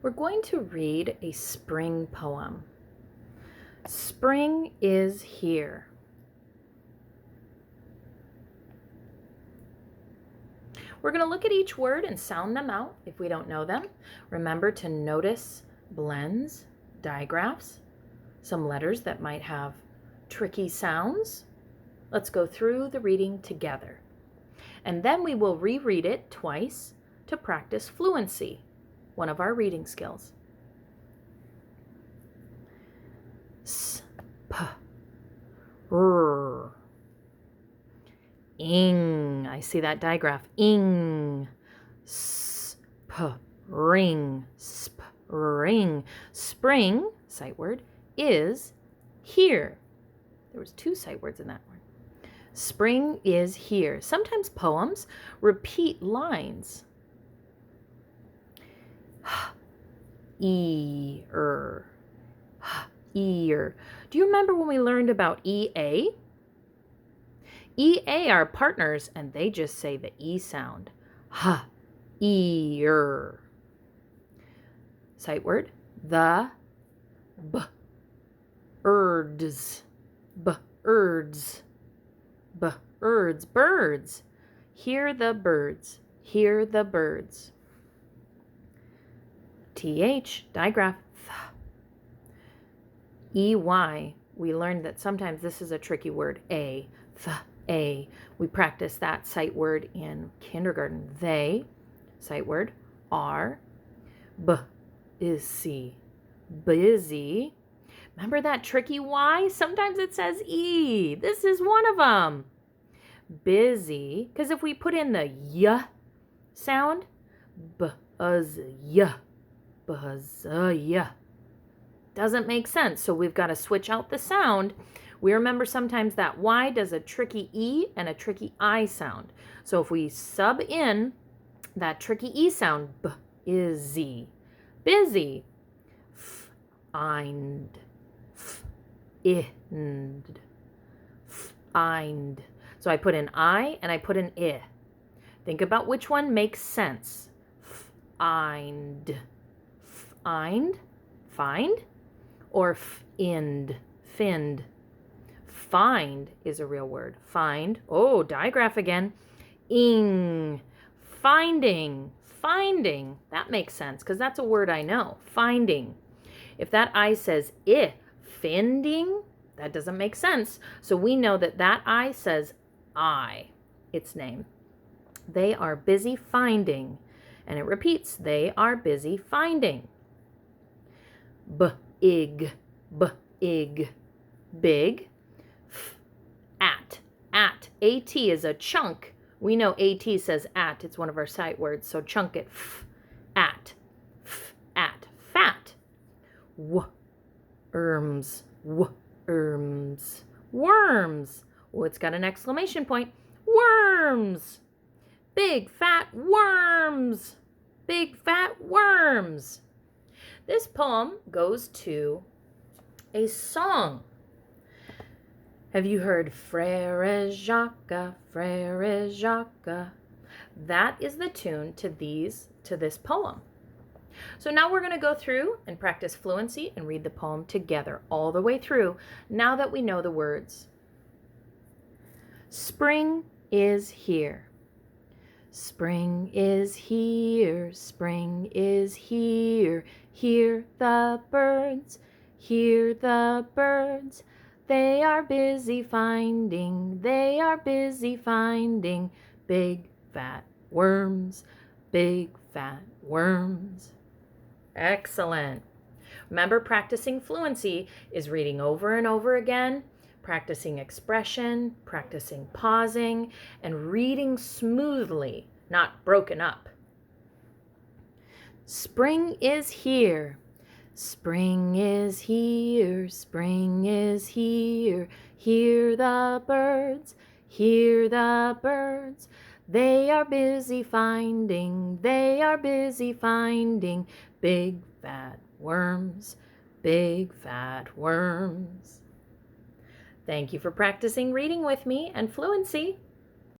We're going to read a spring poem. Spring is here. We're going to look at each word and sound them out if we don't know them. Remember to notice blends, digraphs, some letters that might have tricky sounds. Let's go through the reading together. And then we will reread it twice to practice fluency, one of our reading skills. S, p, r, ing. I see that digraph. Ing. S, p, ring. Sp, ring. Spring, sight word, is here. There was 2 sight words in that one. Spring is here. Sometimes poems repeat lines. E-er. Ear. Do you remember when we learned about EA? EA are partners and they just say the E sound. Ha, ear. Sight word, the, b, birds, birds, birds. Hear the birds, hear the birds. TH, digraph, EY, we learned that sometimes this is a tricky word, A, A. We practice that sight word in kindergarten. They, sight word, are, B is C, busy. Remember that tricky Y? Sometimes it says E. This is one of them. Busy, because if we put in the Y sound, buzz-ya, buzz-ya. Doesn't make sense, so we've got to switch out the sound. We remember sometimes that Y does a tricky E and a tricky I sound. So if we sub in that tricky E sound, B is Z. Busy. Find. Find. Find. So I put an I and I put an I. Think about which one makes sense. Find. Find. Find. Or find. Find. Find is a real word. Find. Oh, digraph again. Ing. Finding. Finding. That makes sense because that's a word I know. Finding. If that I says finding, that doesn't make sense. So we know that that I says I, its name. They are busy finding. And it repeats. They are busy finding. Big. Big. Big. At. At. AT is a chunk. We know AT says at. It's one of our sight words. So chunk it. At. At. Fat. Worms. Worms. Worms. Oh, it's got an exclamation point. Worms. Big fat worms. Big fat worms. This poem goes to a song. Have you heard Frère Jacques, Frère Jacques? That is the tune to this poem. So now we're going to go through and practice fluency and read the poem together all the way through now that we know the words. Spring is here. Spring is here, spring is here. Hear the birds, hear the birds. They are busy finding big fat worms, big fat worms. Excellent. Remember, practicing fluency is reading over and over again, practicing expression, practicing pausing, and reading smoothly, not broken up. Spring is here. Spring is here. Spring is here. Hear the birds. Hear the birds. They are busy finding big fat worms, big fat worms. Thank you for practicing reading with me and fluency.